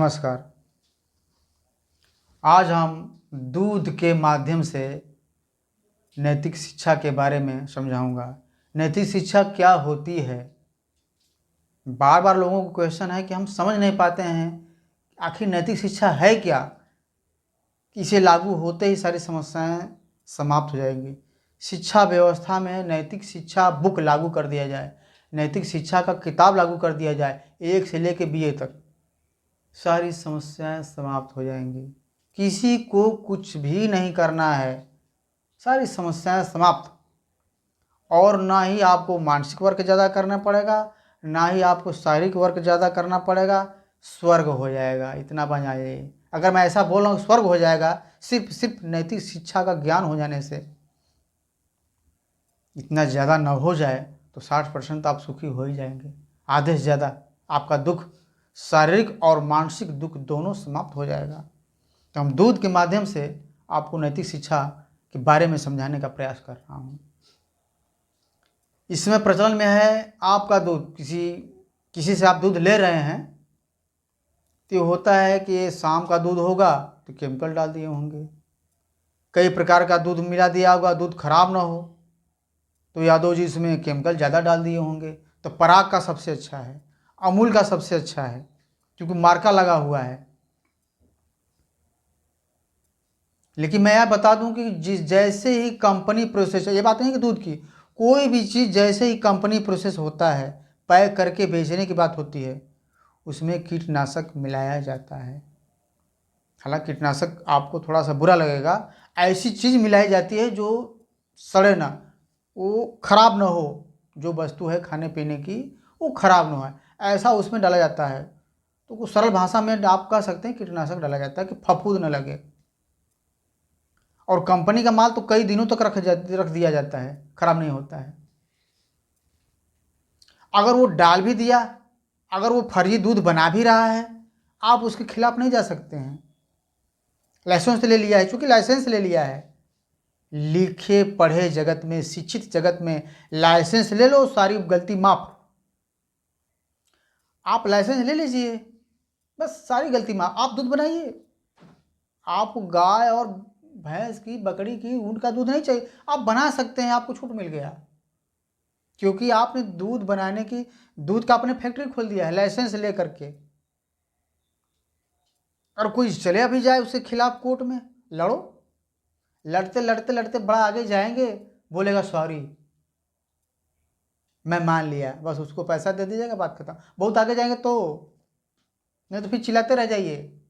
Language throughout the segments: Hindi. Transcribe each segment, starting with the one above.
नमस्कार। आज हम दूध के माध्यम से नैतिक शिक्षा के बारे में समझाऊंगा। नैतिक शिक्षा क्या होती है? बार बार लोगों को क्वेश्चन है कि हम समझ नहीं पाते हैं आखिर नैतिक शिक्षा है क्या। इसे लागू होते ही सारी समस्याएं समाप्त हो जाएंगी। शिक्षा व्यवस्था में नैतिक शिक्षा बुक लागू कर दिया जाए, नैतिक शिक्षा का किताब लागू कर दिया जाए, 1 से लेकर BA तक, सारी समस्याएं समाप्त हो जाएंगी। किसी को कुछ भी नहीं करना है, सारी समस्याएं समाप्त। और ना ही आपको मानसिक वर्क ज़्यादा करना पड़ेगा, ना ही आपको शारीरिक वर्क ज़्यादा करना पड़ेगा। स्वर्ग हो जाएगा, इतना बन जाइए। अगर मैं ऐसा बोल रहा हूँ स्वर्ग हो जाएगा सिर्फ नैतिक शिक्षा का ज्ञान हो जाने से, इतना ज़्यादा न हो जाए तो 60% तो आप सुखी हो ही जाएंगे। आधे से ज़्यादा आपका दुख, शारीरिक और मानसिक दुख दोनों समाप्त हो जाएगा। तो हम दूध के माध्यम से आपको नैतिक शिक्षा के बारे में समझाने का प्रयास कर रहा हूँ। इसमें प्रचलन में है आपका दूध, किसी से आप दूध ले रहे हैं तो होता है कि ये शाम का दूध होगा तो केमिकल डाल दिए होंगे, कई प्रकार का दूध मिला दिया होगा, दूध खराब ना हो तो यादव जी इसमें केमिकल ज़्यादा डाल दिए होंगे। तो पराग का सबसे अच्छा है, अमूल का सबसे अच्छा है, क्योंकि मार्का लगा हुआ है। लेकिन मैं यह बता दूं कि जैसे ही कंपनी प्रोसेस, ये बात नहीं कि दूध की, कोई भी चीज़ जैसे ही कंपनी प्रोसेस होता है, पैक करके बेचने की बात होती है, उसमें कीटनाशक मिलाया जाता है। हालांकि कीटनाशक आपको थोड़ा सा बुरा लगेगा, ऐसी चीज़ मिलाई जाती है जो सड़े ना, वो खराब ना हो, जो वस्तु है खाने पीने की वो खराब ना हो, ऐसा उसमें डाला जाता है। तो कुछ सरल भाषा में आप कह सकते हैं कीटनाशक डाला जाता है कि फफूंद न लगे। और कंपनी का माल तो कई दिनों तक रख दिया जाता है, खराब नहीं होता है। अगर वो डाल भी दिया, अगर वो फर्जी दूध बना भी रहा है, आप उसके खिलाफ नहीं जा सकते हैं। लाइसेंस ले लिया है, चूंकि लाइसेंस ले लिया है, लिखे पढ़े जगत में, शिक्षित जगत में लाइसेंस ले लो, सारी गलती माफ। आप लाइसेंस ले लीजिए, बस सारी गलती माफ। आप दूध बनाइए, आपको गाय और भैंस की, बकरी की, ऊँट का दूध नहीं चाहिए, आप बना सकते हैं, आपको छूट मिल गया, क्योंकि आपने दूध बनाने की, दूध का आपने फैक्ट्री खोल दिया है लाइसेंस ले करके। और कोई चले भी जाए उसके खिलाफ कोर्ट में लड़ो, लड़ते लड़ते लड़ते बड़ा आगे जाएंगे, बोलेगा सॉरी मैं मान लिया, बस उसको पैसा दे दीजिएगा, बात खत्म। बहुत आगे जाएंगे तो, नहीं तो फिर चिल्लाते रह जाइए।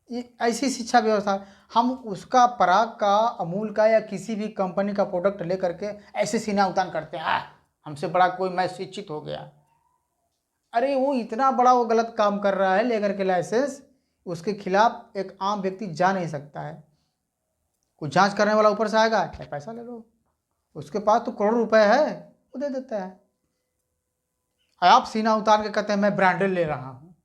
ये ऐसी शिक्षा व्यवस्था। हम उसका पराग का, अमूल का या किसी भी कंपनी का प्रोडक्ट ले करके ऐसे सीना उतान करते हैं, हमसे बड़ा कोई, मैं शिक्षित हो गया। अरे वो इतना बड़ा वो गलत काम कर रहा है लेकर के लाइसेंस, उसके खिलाफ एक आम व्यक्ति जा नहीं सकता है। कुछ जांच करने वाला ऊपर से आएगा, क्या पैसा ले लो, उसके पास तो करोड़ रुपए है, वो दे देता है। आप सीना उतार के कहते हैं मैं ब्रांडेड ले रहा हूँ,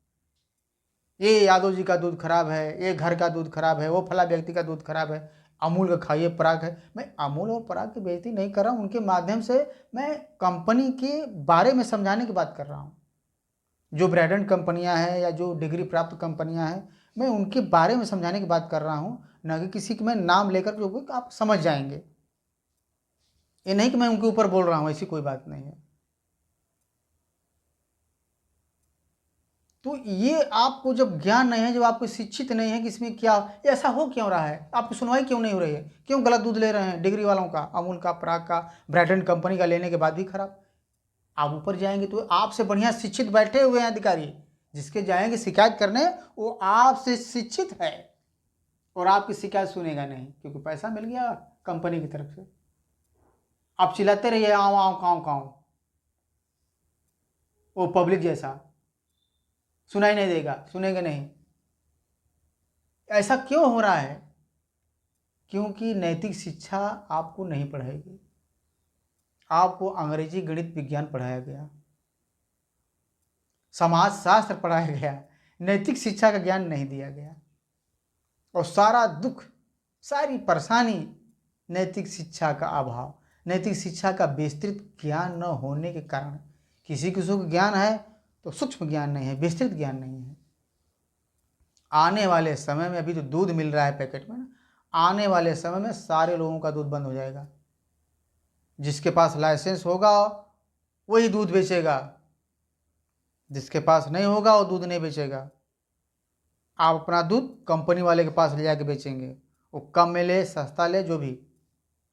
ये यादव जी का दूध खराब है, ये घर का दूध खराब है, वो फला व्यक्ति का दूध खराब है, अमूल का खाइए, पराग है। मैं अमूल और पराग की बेइज्जती नहीं कर रहा हूँ, उनके माध्यम से मैं कंपनी के बारे में समझाने की बात कर रहा हूँ। जो ब्रांडेड कंपनियां हैं या जो डिग्री प्राप्त कंपनियां हैं, मैं उनके बारे में समझाने की बात कर रहा हूँ, न कि किसी के मैं नाम लेकर जो आप समझ जाएंगे। ये नहीं कि मैं उनके ऊपर बोल रहा हूँ, ऐसी कोई बात नहीं है। तो ये आपको जब ज्ञान नहीं है, जब आपको शिक्षित नहीं है कि इसमें क्या, ऐसा हो क्यों रहा है, आपकी सुनवाई क्यों नहीं हो रही है, क्यों गलत दूध ले रहे हैं डिग्री वालों का, अमूल का, पराग का, ब्रांडेड कंपनी का लेने के बाद भी खराब। आप ऊपर जाएंगे तो आपसे बढ़िया शिक्षित बैठे हुए हैं अधिकारी, जिसके जाएंगे शिकायत करने, वो आपसे शिक्षित है और आपकी शिकायत सुनेगा नहीं, क्योंकि पैसा मिल गया कंपनी की तरफ से। आप चिल्लाते रहिए आओ आओ काँव काँव, वो पब्लिक जैसा सुनाई नहीं देगा, सुनेंगे नहीं। ऐसा क्यों हो रहा है? क्योंकि नैतिक शिक्षा आपको नहीं पढ़ाएगी, आपको अंग्रेजी, गणित, विज्ञान पढ़ाया गया, समाज शास्त्र पढ़ाया गया, नैतिक शिक्षा का ज्ञान नहीं दिया गया। और सारा दुख, सारी परेशानी नैतिक शिक्षा का अभाव, नैतिक शिक्षा का विस्तृत ज्ञान न होने के कारण। किसी किसी को ज्ञान है तो सूक्ष्म ज्ञान नहीं है, विस्तृत ज्ञान नहीं है। आने वाले समय में, अभी तो दूध मिल रहा है पैकेट में ना, आने वाले समय में सारे लोगों का दूध बंद हो जाएगा। जिसके पास लाइसेंस होगा वही दूध बेचेगा, जिसके पास नहीं होगा वो दूध नहीं बेचेगा। आप अपना दूध कंपनी वाले के पास ले जाके बेचेंगे, वो कम में ले सस्ता ले जो भी,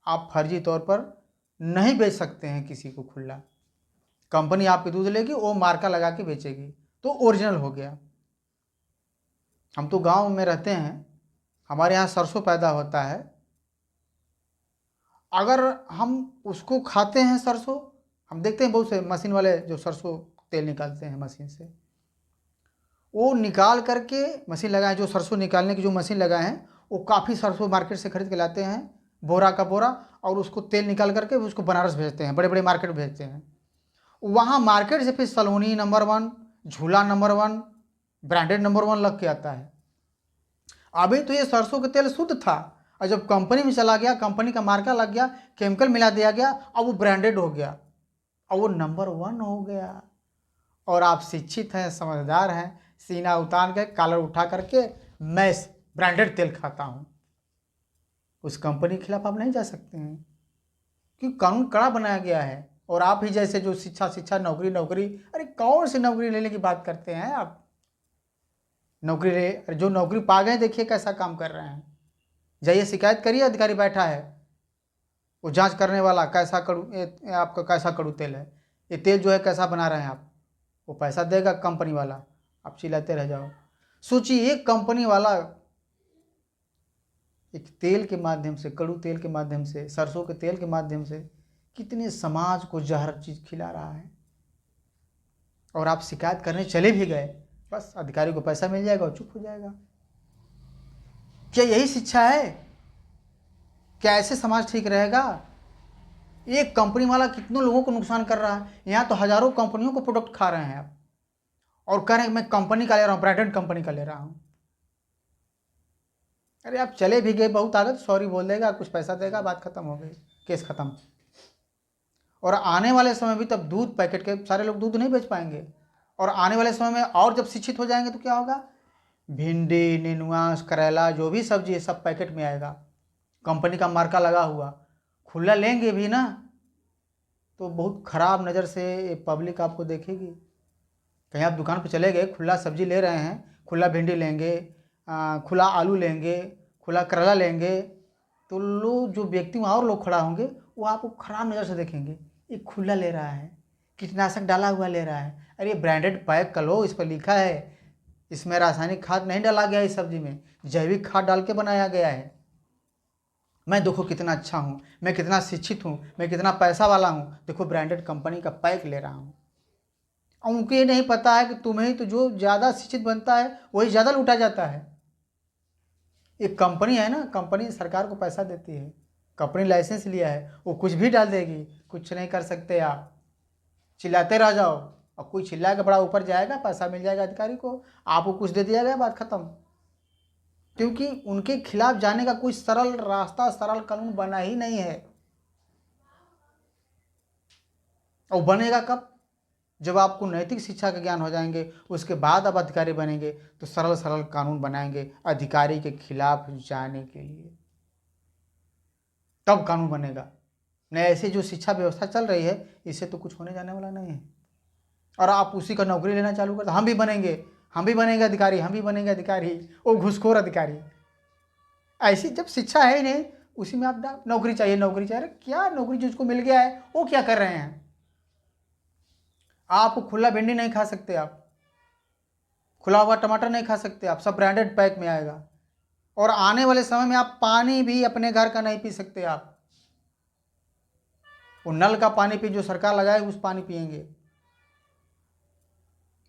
आप फर्जी तौर पर नहीं बेच सकते हैं किसी को खुला। कंपनी आपके दूध लेगी, वो मार्का लगा के बेचेगी तो ओरिजिनल हो गया। हम तो गांव में रहते हैं, हमारे यहाँ सरसों पैदा होता है। अगर हम उसको खाते हैं सरसों, हम देखते हैं बहुत से मशीन वाले जो सरसों तेल निकालते हैं मशीन से, वो निकाल करके मशीन लगाए, जो सरसों निकालने की जो मशीन लगाए हैं, वो काफ़ी सरसों मार्केट से खरीद के लाते हैं, बोरा का बोरा, और उसको तेल निकाल करके उसको बनारस भेजते हैं, बड़े बड़े मार्केट भेजते हैं। वहाँ मार्केट से फिर सलोनी नंबर 1, झूला नंबर 1, ब्रांडेड नंबर 1 लग के आता है। अभी तो ये सरसों का तेल शुद्ध था, और जब कंपनी में चला गया, कंपनी का मार्का लग गया, केमिकल मिला दिया गया, अब वो ब्रांडेड हो गया, अब वो नंबर 1 हो गया। और आप शिक्षित हैं, समझदार हैं, सीना उतार के कॉलर उठा करके मैं ब्रांडेड तेल खाता हूँ, उस कंपनी के खिलाफ आप नहीं जा सकते हैं, क्योंकि कानून कड़ा बनाया गया है। और आप ही जैसे जो शिक्षा नौकरी नौकरी, अरे कौन सी नौकरी लेने की बात करते हैं आप? नौकरी ले, अरे जो नौकरी पा गए देखिए कैसा काम कर रहे हैं। जाइए शिकायत करिए, अधिकारी बैठा है वो जांच करने वाला, कैसा कड़ू आपका कैसा कड़ू तेल है, ये तेल जो है कैसा बना रहे हैं आप, वो पैसा देगा कंपनी वाला, आप चिल्लाते रह जाओ। सोचिए एक कंपनी वाला एक तेल के माध्यम से, कड़ू तेल के माध्यम से, सरसों के तेल के माध्यम से कितने समाज को जहर चीज खिला रहा है, और आप शिकायत करने चले भी गए, बस अधिकारी को पैसा मिल जाएगा और चुप हो जाएगा। क्या यही शिक्षा है? क्या ऐसे समाज ठीक रहेगा? एक कंपनी वाला कितनों लोगों को नुकसान कर रहा है। यहाँ तो हजारों कंपनियों को प्रोडक्ट खा रहे हैं आप, और कह रहे हैं मैं कंपनी का ले रहा हूँ, ब्रांडेड कंपनी का ले रहा हूँ। अरे आप चले भी गए, बहुत आगे तो सॉरी बोल देगा, कुछ पैसा देगा, बात खत्म हो गई, केस खत्म। और आने वाले समय भी तब दूध पैकेट के सारे लोग दूध नहीं बेच पाएंगे, और आने वाले समय में और जब शिक्षित हो जाएंगे तो क्या होगा, भिंडी, नेनुआ, करेला, जो भी सब्जी है सब पैकेट में आएगा, कंपनी का मार्का लगा हुआ। खुला लेंगे भी ना तो बहुत ख़राब नज़र से पब्लिक आपको देखेगी। कहीं आप दुकान पर चले गए, खुला सब्जी ले रहे हैं, खुला भिंडी लेंगे, खुला आलू लेंगे, खुला करेला लेंगे, तो लोग जो व्यक्ति वहाँ और लोग खड़ा होंगे वो आपको ख़राब नज़र से देखेंगे, ये खुला ले रहा है, कीटनाशक डाला हुआ ले रहा है। अरे ब्रांडेड पैक कर लो, इस पर लिखा है इसमें रासायनिक खाद नहीं डाला गया, इस सब्जी में जैविक खाद डाल के बनाया गया है। मैं देखो कितना अच्छा हूँ, मैं कितना शिक्षित हूँ, मैं कितना पैसा वाला हूँ, देखो ब्रांडेड कंपनी का पैक ले रहा हूँ। उनको ये नहीं पता है कि तुम्हें तो जो ज़्यादा शिक्षित बनता है वही ज़्यादा लूटा जाता है। एक कंपनी है ना, कंपनी सरकार को पैसा देती है, कंपनी लाइसेंस लिया है, वो कुछ भी डाल देगी, कुछ नहीं कर सकते आप, चिल्लाते रह जाओ, और कोई चिल्ला के बड़ा ऊपर जाएगा, पैसा मिल जाएगा अधिकारी को, आपको कुछ दे दिया गया, बात खत्म। क्योंकि उनके खिलाफ जाने का कोई सरल रास्ता, सरल कानून बना ही नहीं है। और बनेगा कब? जब आपको नैतिक शिक्षा का ज्ञान हो जाएंगे, उसके बाद आप अधिकारी बनेंगे, तो सरल सरल कानून बनाएंगे अधिकारी के खिलाफ जाने के लिए, तब कानून बनेगा। नहीं ऐसे जो शिक्षा व्यवस्था चल रही है, इससे तो कुछ होने जाने वाला नहीं है। और आप उसी का नौकरी लेना चालू कर, हम भी बनेंगे, हम भी बनेंगे अधिकारी, हम भी बनेंगे अधिकारी, वो घूसखोर अधिकारी। ऐसी जब शिक्षा है ही नहीं, उसी में आप नौकरी चाहिए, नौकरी चाहिए। क्या नौकरी जिसको मिल गया है वो क्या कर रहे हैं? आप खुला भिंडी नहीं खा सकते, आप खुला हुआ टमाटर नहीं खा सकते, आप सब ब्रांडेड पैक में आएगा। और आने वाले समय में आप पानी भी अपने घर का नहीं पी सकते, आप वो नल का पानी पी, जो सरकार लगाए उस पानी पिएंगे,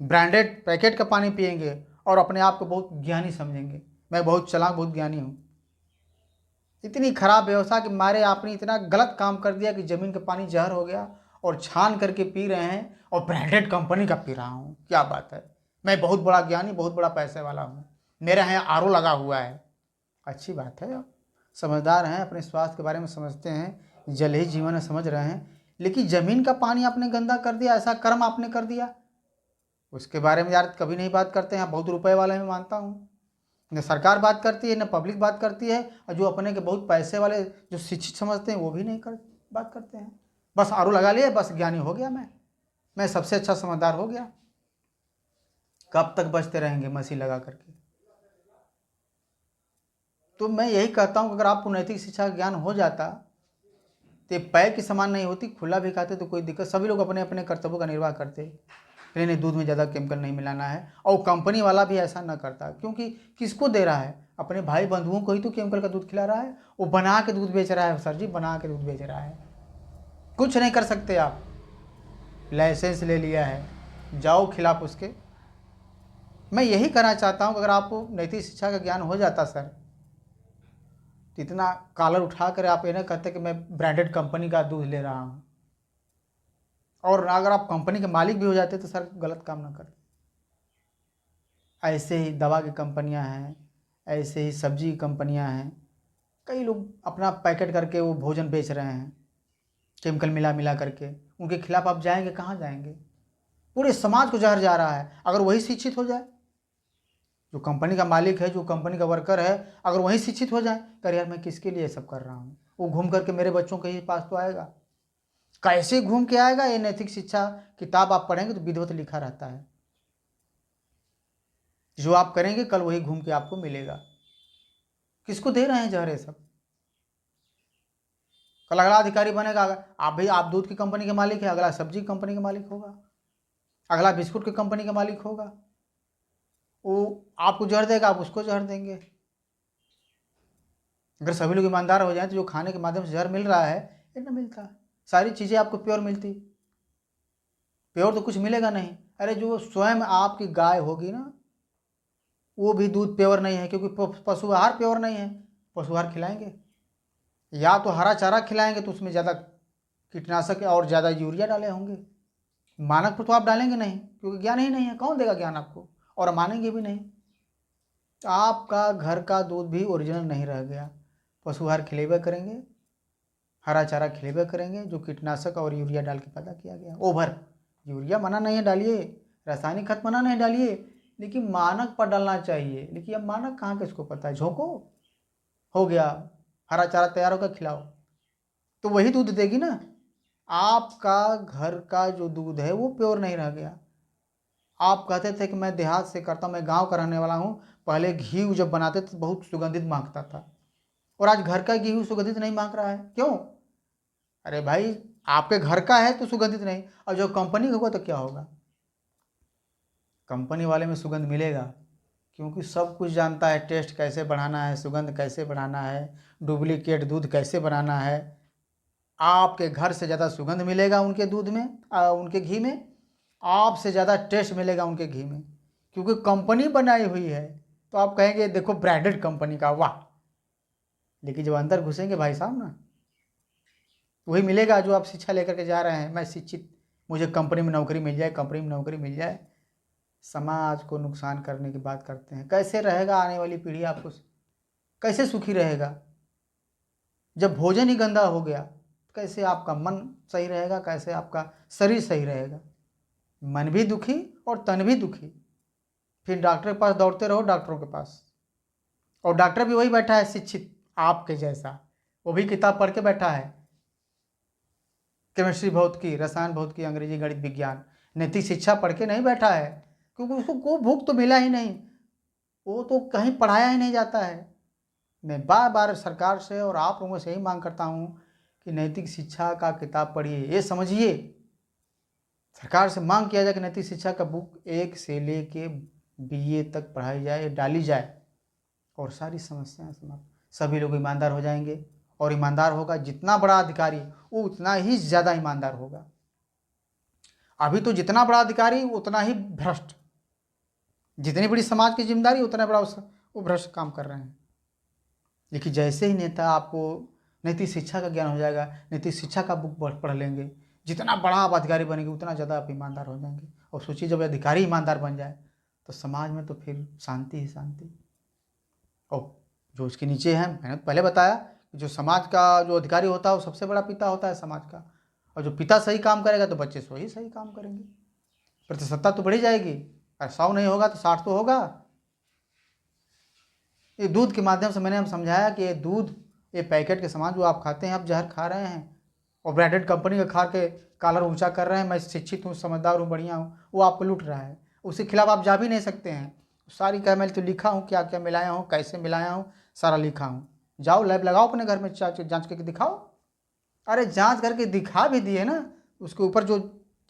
ब्रांडेड पैकेट का पानी पिएंगे, और अपने आप को बहुत ज्ञानी समझेंगे, मैं बहुत चालाक, बहुत ज्ञानी हूँ। इतनी खराब व्यवस्था के मारे आपने इतना गलत काम कर दिया कि ज़मीन का पानी जहर हो गया, और छान करके पी रहे हैं, और ब्रांडेड कंपनी का पी रहा हूँ। क्या बात है, मैं बहुत बड़ा ज्ञानी, बहुत बड़ा पैसे वाला हूँ, मेरे यहाँ आरओ लगा हुआ है। अच्छी बात है, आप समझदार हैं, अपने स्वास्थ्य के बारे में समझते हैं, जल ही जीवन है समझ रहे हैं, लेकिन ज़मीन का पानी आपने गंदा कर दिया, ऐसा कर्म आपने कर दिया, उसके बारे में यार कभी नहीं बात करते हैं। बहुत रुपए वाले मैं मानता हूँ, न सरकार बात करती है, न पब्लिक बात करती है, और जो अपने के बहुत पैसे वाले जो शिक्षित समझते हैं वो भी नहीं बात करते हैं। बस आरो लगा लिए, बस ज्ञानी हो गया मैं सबसे अच्छा समझदार हो गया। कब तक बचते रहेंगे मसीह लगा करके? तो मैं यही कहता हूँ कि अगर आपको नैतिक शिक्षा का ज्ञान हो जाता तो ये पैर की समान नहीं होती, खुला भी खाते तो कोई दिक्कत, सभी लोग अपने अपने कर्तव्यों का निर्वाह करते। नहीं नहीं, दूध में ज़्यादा केमिकल नहीं मिलाना है, और कंपनी वाला भी ऐसा ना करता, क्योंकि किसको दे रहा है? अपने भाई बंधुओं को ही तो केमिकल का दूध खिला रहा है। वो बना के दूध बेच रहा है सर जी, बना के दूध बेच रहा है। कुछ नहीं कर सकते आप, लाइसेंस ले लिया है, जाओ खिलाफ उसके। मैं यही कहना चाहता हूँ कि अगर आपको नैतिक शिक्षा का ज्ञान हो जाता सर, तो इतना कॉलर उठा कर आप ये ना कहते कि मैं ब्रांडेड कंपनी का दूध ले रहा हूँ। और अगर आप कंपनी के मालिक भी हो जाते तो सर गलत काम ना करते। ऐसे ही दवा की कंपनियां हैं, ऐसे ही सब्जी की कंपनियां हैं, कई लोग अपना पैकेट करके वो भोजन बेच रहे हैं केमिकल मिला मिला करके। उनके खिलाफ आप जाएंगे, कहाँ जाएंगे? पूरे समाज को जहर जा रहा है। अगर वही शिक्षित हो जाए, जो कंपनी का मालिक है, जो कंपनी का वर्कर है, अगर वही शिक्षित हो जाए, कर यार मैं किसके लिए सब कर रहा हूँ, वो घूम करके मेरे बच्चों के ही पास तो आएगा। कैसे घूम के आएगा? ये नैतिक शिक्षा किताब आप पढ़ेंगे तो विधिवत लिखा रहता है, जो आप करेंगे कल वही घूम के आपको मिलेगा। किसको दे रहे हैं जहर ये सब? कल अगला अधिकारी बनेगा, आप भाई आप दूध की कंपनी के मालिक है, अगला सब्जी की कंपनी का मालिक होगा, अगला बिस्कुट की कंपनी का मालिक होगा। वो आपको जहर देगा, आप उसको जहर देंगे। अगर सभी लोग ईमानदार हो जाए तो जो खाने के माध्यम से जहर मिल रहा है, इतना मिलता, सारी चीज़ें आपको प्योर मिलती। प्योर तो कुछ मिलेगा नहीं। अरे जो स्वयं आपकी गाय होगी ना, वो भी दूध प्योर नहीं है, क्योंकि पशु आहार प्योर नहीं है। पशु आहार खिलाएंगे, या तो हरा चारा खिलाएंगे तो उसमें ज़्यादा कीटनाशक और ज़्यादा यूरिया डाले होंगे। मानक पर तो आप डालेंगे नहीं, क्योंकि ज्ञान ही नहीं है। कौन देगा ज्ञान आपको? और मानेंगे भी नहीं। आपका घर का दूध भी ओरिजिनल नहीं रह गया। पशु आहार खिलेबे करेंगे, हरा चारा खिलेबे करेंगे, जो कीटनाशक और यूरिया डाल के पैदा किया गया। ओवर यूरिया मना नहीं है डालिए, रासायनिक खाद मना नहीं डालिए, लेकिन मानक पर डालना चाहिए। लेकिन अब मानक कहाँ किसको पता है? झोंको, हो गया, हरा चारा तैयार होकर खिलाओ, तो वही दूध देगी ना। आपका घर का जो दूध है वो प्योर नहीं रह गया। आप कहते थे कि मैं देहात से करता हूँ, मैं गांव का रहने वाला हूँ, पहले घी जब बनाते थे बहुत सुगंधित महकता था, और आज घर का घी सुगंधित नहीं महक रहा है। क्यों? अरे भाई, आपके घर का है तो सुगंधित नहीं, और जो कंपनी का होगा तो क्या होगा? कंपनी वाले में सुगंध मिलेगा, क्योंकि सब कुछ जानता है, टेस्ट कैसे बढ़ाना है, सुगंध कैसे बढ़ाना है, डुप्लीकेट दूध कैसे बनाना है। आपके घर से ज़्यादा सुगंध मिलेगा उनके दूध में, उनके घी में, आपसे ज़्यादा टेस्ट मिलेगा उनके घी में, क्योंकि कंपनी बनाई हुई है। तो आप कहेंगे देखो ब्रांडेड कंपनी का, वाह। लेकिन जब अंदर घुसेंगे भाई साहब ना, वही मिलेगा जो आप शिक्षा लेकर के जा रहे हैं। मैं शिक्षित, मुझे कंपनी में नौकरी मिल जाए, कंपनी में नौकरी मिल जाए। समाज को नुकसान करने की बात करते हैं। कैसे रहेगा आने वाली पीढ़ी? आपको कैसे सुखी रहेगा? जब भोजन ही गंदा हो गया, कैसे आपका मन सही रहेगा? कैसे आपका शरीर सही रहेगा? मन भी दुखी और तन भी दुखी। फिर डॉक्टर के पास दौड़ते रहो, डॉक्टरों के पास, और डॉक्टर भी वही बैठा है शिक्षित आपके जैसा, वो भी किताब पढ़ के बैठा है, केमिस्ट्री भौतिकी, रसायन भौतिकी, अंग्रेजी, गणित, विज्ञान। नैतिक शिक्षा पढ़ के नहीं बैठा है, क्योंकि उसको कोई भूख तो मिला ही नहीं, वो तो कहीं पढ़ाया ही नहीं जाता है। मैं बार बार सरकार से और आप लोगों से यही मांग करता हूँ कि नैतिक शिक्षा का किताब पढ़िए। ये समझिए, सरकार से मांग किया जाए कि नैतिक शिक्षा का बुक 1 से लेके BA तक पढ़ाई जाए, डाली जाए, और सारी समस्याएं समाप्त। सभी लोग ईमानदार हो जाएंगे, और ईमानदार होगा जितना बड़ा अधिकारी वो उतना ही ज़्यादा ईमानदार होगा। अभी तो जितना बड़ा अधिकारी उतना ही भ्रष्ट, जितनी बड़ी समाज की जिम्मेदारी उतना बड़ा वो भ्रष्ट काम कर रहे हैं। लेकिन जैसे ही नेता, आपको नैतिक शिक्षा का ज्ञान हो जाएगा, नैतिक शिक्षा का बुक पढ़ लेंगे, जितना बड़ा आप अधिकारी बनेंगे उतना ज़्यादा आप ईमानदार हो जाएंगे। और सोचिए जब अधिकारी ईमानदार बन जाए तो समाज में तो फिर शांति ही शांति। और जो उसके नीचे है, मैंने पहले बताया कि जो समाज का जो अधिकारी होता है वो सबसे बड़ा पिता होता है समाज का, और जो पिता सही काम करेगा तो बच्चे सो ही सही काम करेंगे, प्रतिशतता तो बढ़ी जाएगी। 100 नहीं होगा तो 60 तो होगा। ये दूध के माध्यम से मैंने हम समझाया कि ये दूध, ये पैकेट के सामान जो आप खाते हैं, आप जहर खा रहे हैं और ब्रांडेड कंपनी का खा के कॉलर ऊंचा कर रहे हैं, मैं शिक्षित हूँ, समझदार हूँ, बढ़िया हूँ, वो आपको लूट रहा है। उसके खिलाफ आप जा भी नहीं सकते हैं। सारी क्या मैं तो लिखा हूँ, क्या क्या मिलाया हूँ, कैसे मिलाया हूँ, सारा लिखा हूँ। जाओ लैब लगाओ अपने घर में, जांच करके दिखाओ। अरे जांच करके दिखा भी दिए ना, उसके ऊपर जो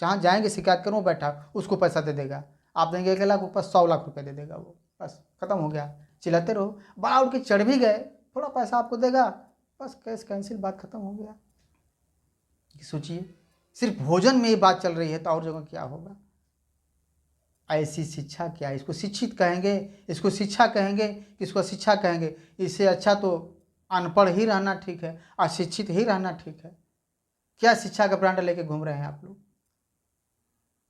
जहाँ जाएंगे शिकायत करूँ बैठा, उसको पैसा दे देगा। आप देंगे 1 लाख, ऊपर 100 लाख रुपये दे देगा वो, बस खत्म हो गया। चिल्लाते रहो, बड़ा उठ के चढ़ भी गए, थोड़ा पैसा आपको देगा, बस केस कैंसिल, बात खत्म हो गया। सोचिए, सिर्फ भोजन में ये बात चल रही है तो और जगह क्या होगा। ऐसी शिक्षा क्या है, इसको शिक्षित कहेंगे, इसको शिक्षा कहेंगे, इसको शिक्षा कहेंगे। इससे अच्छा तो अनपढ़ ही रहना ठीक है, अशिक्षित ही रहना ठीक है। क्या शिक्षा का ब्रांड लेके घूम रहे हैं आप लोग।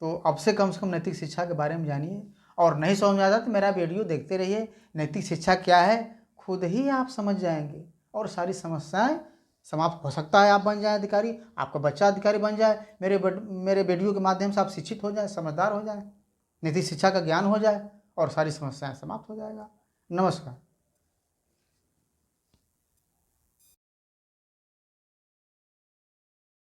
तो अब से कम नैतिक शिक्षा के बारे में जानिए, और नहीं समझ में आता तो मेरा वीडियो देखते रहिए। नैतिक शिक्षा क्या है खुद ही आप समझ जाएंगे, और सारी समस्याएं समाप्त हो सकता है। आप बन जाए अधिकारी, आपका बच्चा अधिकारी बन जाए, मेरे वीडियो के माध्यम से आप शिक्षित हो जाए, समझदार हो जाए, नैतिक शिक्षा का ज्ञान हो जाए, और सारी समस्याएं समाप्त हो जाएगा। नमस्कार।